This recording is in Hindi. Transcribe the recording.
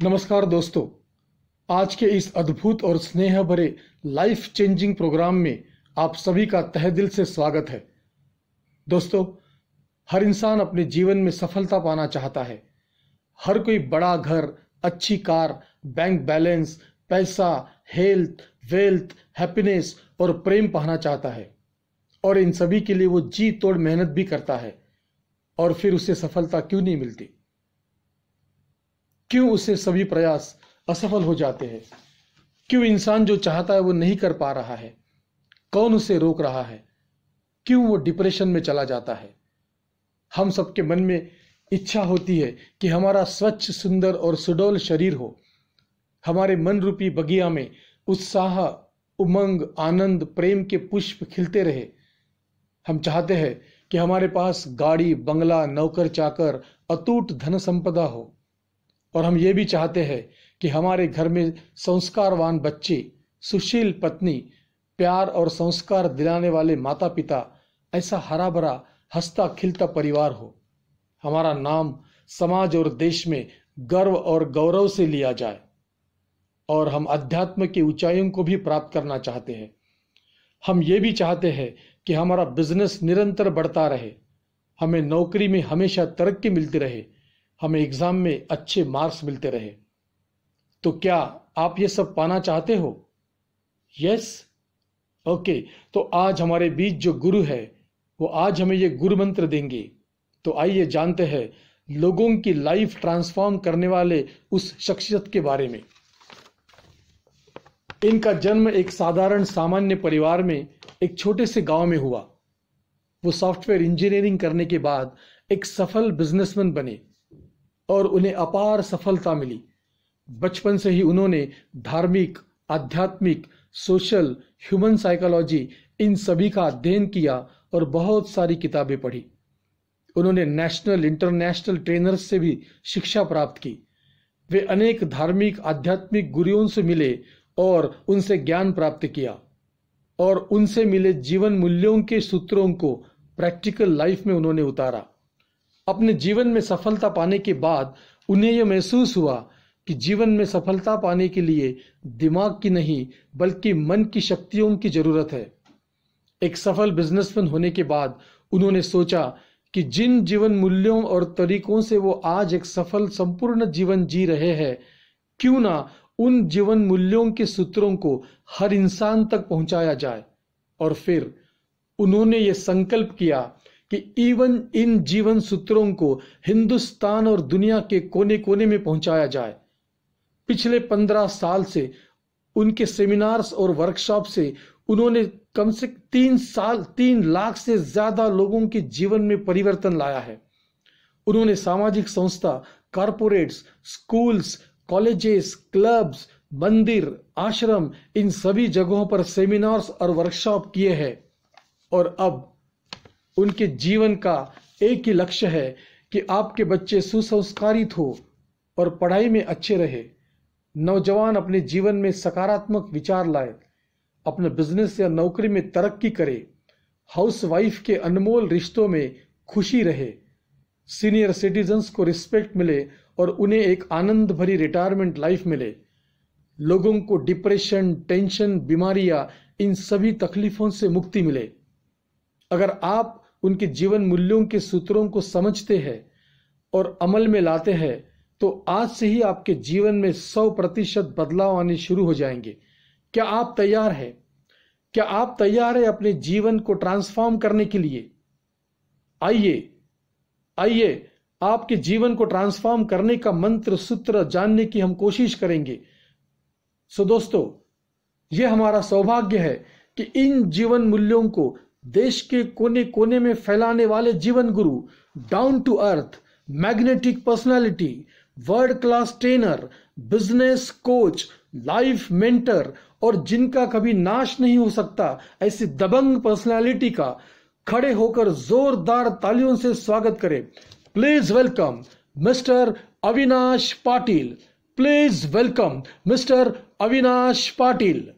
नमस्कार दोस्तों, आज के इस अद्भुत और स्नेह भरे लाइफ चेंजिंग प्रोग्राम में आप सभी का तहे दिल से स्वागत है। दोस्तों, हर इंसान अपने जीवन में सफलता पाना चाहता है। हर कोई बड़ा घर, अच्छी कार, बैंक बैलेंस, पैसा, हेल्थ, वेल्थ, हैप्पीनेस और प्रेम पाना चाहता है और इन सभी के लिए वो जी तोड़ मेहनत भी करता है। और फिर उसे सफलता क्यों नहीं मिलती? क्यों उसे सभी प्रयास असफल हो जाते हैं? क्यों इंसान जो चाहता है वो नहीं कर पा रहा है? कौन उसे रोक रहा है? क्यों वो डिप्रेशन में चला जाता है? हम सबके मन में इच्छा होती है कि हमारा स्वच्छ, सुंदर और सुडौल शरीर हो। हमारे मन रूपी बगिया में उत्साह, उमंग, आनंद, प्रेम के पुष्प खिलते रहे। हम चाहते हैं कि हमारे पास गाड़ी, बंगला, नौकर चाकर, अटूट धन संपदा हो। और हम ये भी चाहते हैं कि हमारे घर में संस्कारवान बच्चे, सुशील पत्नी, प्यार और संस्कार दिलाने वाले माता पिता, ऐसा हरा भरा हंसता खिलता परिवार हो। हमारा नाम समाज और देश में गर्व और गौरव से लिया जाए। और हम अध्यात्म की ऊंचाइयों को भी प्राप्त करना चाहते हैं। हम ये भी चाहते हैं कि हमारा बिजनेस निरंतर बढ़ता रहे, हमें नौकरी में हमेशा तरक्की मिलती रहे, हमें एग्जाम में अच्छे मार्क्स मिलते रहे। तो क्या आप ये सब पाना चाहते हो? यस? ओके, तो आज हमारे बीच जो गुरु है वो आज हमें ये गुरु मंत्र देंगे। तो आइए जानते हैं लोगों की लाइफ ट्रांसफॉर्म करने वाले उस शख्सियत के बारे में। इनका जन्म एक साधारण सामान्य परिवार में एक छोटे से गांव में हुआ। वो सॉफ्टवेयर इंजीनियरिंग करने के बाद एक सफल बिजनेसमैन बने और उन्हें अपार सफलता मिली। बचपन से ही उन्होंने धार्मिक, आध्यात्मिक, सोशल, ह्यूमन साइकोलॉजी, इन सभी का अध्ययन किया और बहुत सारी किताबें पढ़ी। उन्होंने नेशनल, इंटरनेशनल ट्रेनर्स से भी शिक्षा प्राप्त की। वे अनेक धार्मिक, आध्यात्मिक गुरुओं से मिले और उनसे ज्ञान प्राप्त किया और उनसे मिले जीवन मूल्यों के सूत्रों को प्रैक्टिकल लाइफ में उन्होंने उतारा। अपने जीवन में सफलता पाने के बाद उन्हें यह महसूस हुआ कि जीवन में सफलता पाने के लिए दिमाग की नहीं बल्कि मन की शक्तियों की जरूरत है। एक सफल बिजनेसमैन होने के बाद उन्होंने सोचा कि जिन जीवन मूल्यों और तरीकों से वो आज एक सफल संपूर्ण जीवन जी रहे हैं, क्यों ना उन जीवन मूल्यों के सूत्रों को हर इंसान तक पहुंचाया जाए। और फिर उन्होंने ये संकल्प किया कि इवन इन जीवन सूत्रों को हिंदुस्तान और दुनिया के कोने कोने में पहुंचाया जाए। पिछले 15 साल से उनके सेमिनार्स और वर्कशॉप से उन्होंने कम से 3 लाख से ज्यादा लोगों के जीवन में परिवर्तन लाया है। उन्होंने सामाजिक संस्था, कॉरपोरेट्स, स्कूल्स, कॉलेजेस, क्लब्स, मंदिर, आश्रम, इन सभी जगहों पर सेमिनार्स और वर्कशॉप किए हैं। और अब उनके जीवन का एक ही लक्ष्य है कि आपके बच्चे सुसंस्कारित हो और पढ़ाई में अच्छे रहे, नौजवान अपने जीवन में सकारात्मक विचार लाए, अपने बिजनेस या नौकरी में तरक्की करे, हाउसवाइफ के अनमोल रिश्तों में खुशी रहे, सीनियर सिटीजन्स को रिस्पेक्ट मिले और उन्हें एक आनंद भरी रिटायरमेंट लाइफ मिले, लोगों को डिप्रेशन, टेंशन, बीमारियां, इन सभी तकलीफों से मुक्ति मिले। अगर आप उनके जीवन मूल्यों के सूत्रों को समझते हैं और अमल में लाते हैं तो आज से ही आपके जीवन में 100% बदलाव आने शुरू हो जाएंगे। क्या आप तैयार हैं? क्या आप तैयार हैं अपने जीवन को ट्रांसफॉर्म करने के लिए? आइए आपके जीवन को ट्रांसफॉर्म करने का मंत्र सूत्र जानने की हम कोशिश करेंगे। सो दोस्तों, यह हमारा सौभाग्य है कि इन जीवन मूल्यों को देश के कोने कोने में फैलाने वाले जीवन गुरु, down to earth, magnetic personality, world class trainer, business coach, life mentor और जिनका कभी नाश नहीं हो सकता ऐसी दबंग पर्सनालिटी का खड़े होकर जोरदार तालियों से स्वागत करें। Please welcome mister Avinash Patil. Please welcome mister Avinash Patil.